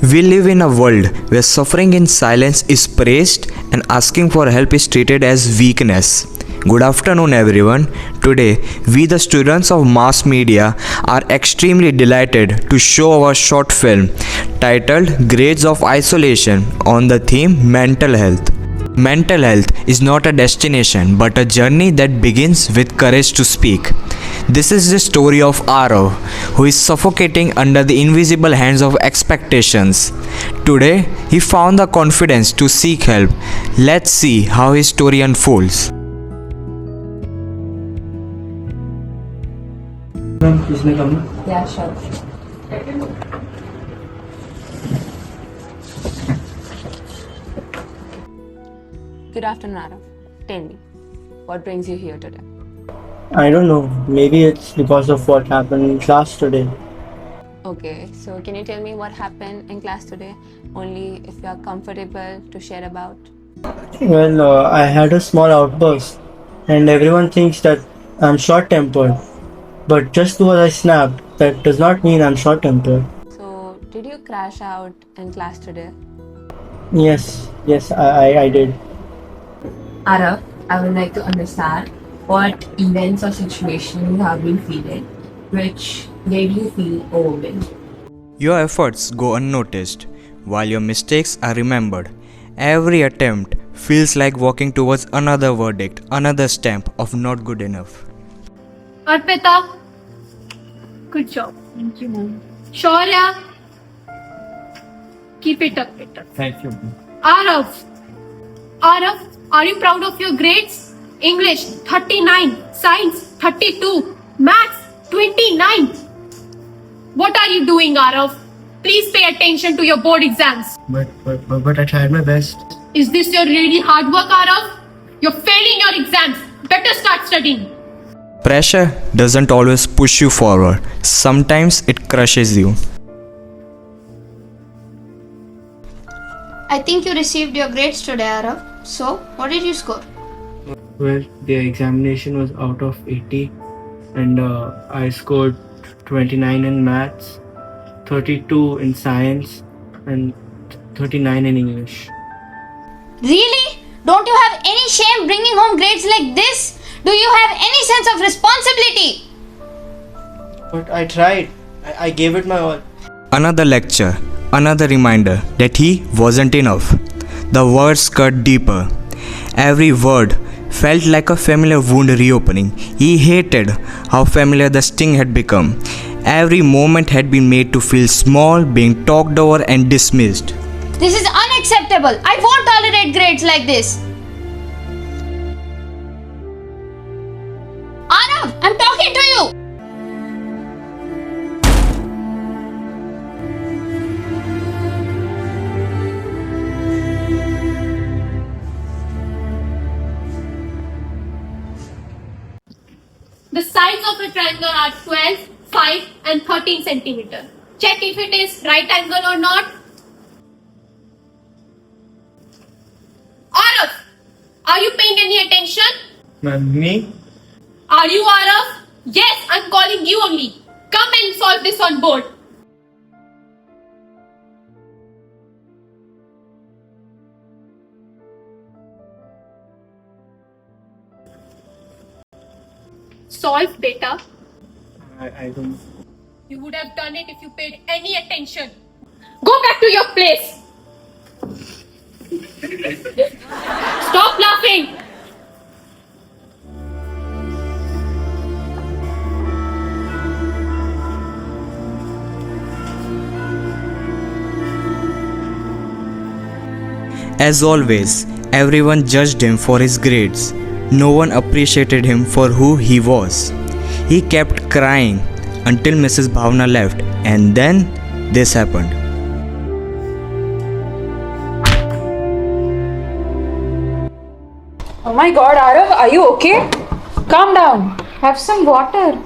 We live in a world where suffering in silence is praised and asking for help is treated as weakness. Good afternoon, everyone. Today, we, the students of Mass Media, are extremely delighted to show our short film titled Grades of Isolation on the theme Mental Health. Mental health is not a destination but a journey that begins with courage to speak. This is the story of Arav, who is suffocating under the invisible hands of expectations. Today, he found the confidence to seek help. Let's see how his story unfolds. Ma'am, please may come. Yeah, sure. Good afternoon, Arav. Tell me, what brings you here today? I don't know. Maybe it's because of what happened in class today. Okay, so can you tell me what happened in class today? Only if you are comfortable to share about. Well, I had a small outburst, and everyone thinks that I'm short-tempered. But just because I snapped, that does not mean I'm short-tempered. So, did you crash out in class today? Yes, I did. Arav, I would like to understand what events or situation you have been feeling which made you feel overwhelmed. Your efforts go unnoticed, while your mistakes are remembered. Every attempt feels like walking towards another verdict, another stamp of not good enough. Arpita, good job. Thank you, ma'am. Shaurya, keep it up, better. Thank you. Arav, are you proud of your grades? English 39, Science 32, Maths 29. What are you doing, Arav? Please pay attention to your board exams. But I tried my best. Is this your really hard work, Arav? You're failing your exams. Better start studying. Pressure doesn't always push you forward, sometimes it crushes you. I think you received your grades today, Arav. So, what did you score? Well, the examination was out of 80, and I scored 29 in maths, 32 in science, and 39 in English. Really? Don't you have any shame bringing home grades like this? Do you have any sense of responsibility? But I tried. I gave it my all. Another lecture, another reminder that he wasn't enough. The words cut deeper. Every word felt like a familiar wound reopening. He hated how familiar the sting had become. Every moment had been made to feel small, being talked over and dismissed. This is unacceptable. I won't tolerate grades like this. Arav, I'm talking to you. The sides of a triangle are 12, 5 and 13 centimeter. Check if it is right angle or not. Arav, are you paying any attention? Me? Are you Arav? Yes, I'm calling you only. Come and solve this on board. Solve, beta. I don't. You would have done it if you paid any attention. Go back to your place. Stop laughing. As always, everyone judged him for his grades. No one appreciated him for who he was. He kept crying until Mrs. Bhavna left, and then this happened. Oh my god, Arav, are you okay? Calm down. Have some water.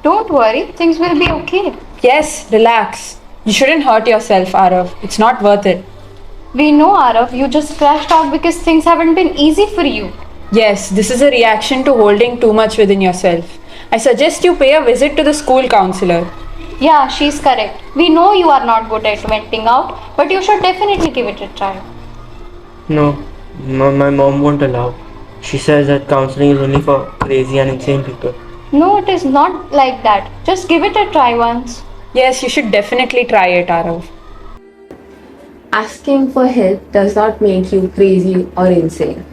Don't worry, things will be okay. Yes, relax. You shouldn't hurt yourself, Arav. It's not worth it. We know, Arav, you just crashed out because things haven't been easy for you. Yes, this is a reaction to holding too much within yourself. I suggest you pay a visit to the school counselor. Yeah, she's correct. We know you are not good at venting out, but you should definitely give it a try. No, my mom won't allow. She says that counseling is only for crazy and insane people. No, it is not like that. Just give it a try once. Yes, you should definitely try it, Arav. Asking for help does not make you crazy or insane.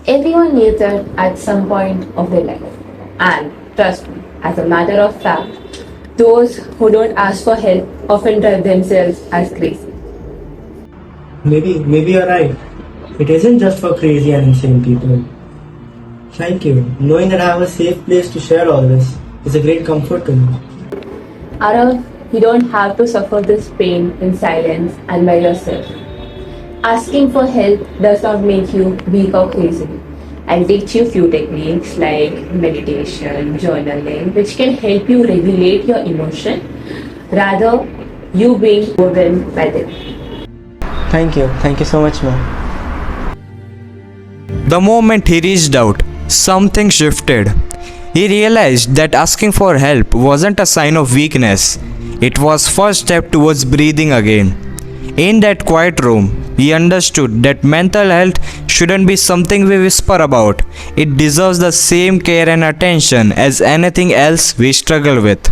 Everyone needs it at some point of their life. And trust me, as a matter of fact, those who don't ask for help often drive themselves as crazy. Maybe you're right. It isn't just for crazy and insane people. Thank you. Knowing that I have a safe place to share all this is a great comfort to me. Arav, you don't have to suffer this pain in silence and by yourself. Asking for help does not make you weak or crazy. I'll teach you few techniques like meditation, journaling, which can help you regulate your emotion rather you being overwhelmed by them. Thank you. Thank you so much, ma'am. The moment he reached out, something shifted. He realized that asking for help wasn't a sign of weakness. It was first step towards breathing again. In that quiet room, he understood that mental health shouldn't be something we whisper about. It deserves the same care and attention as anything else we struggle with.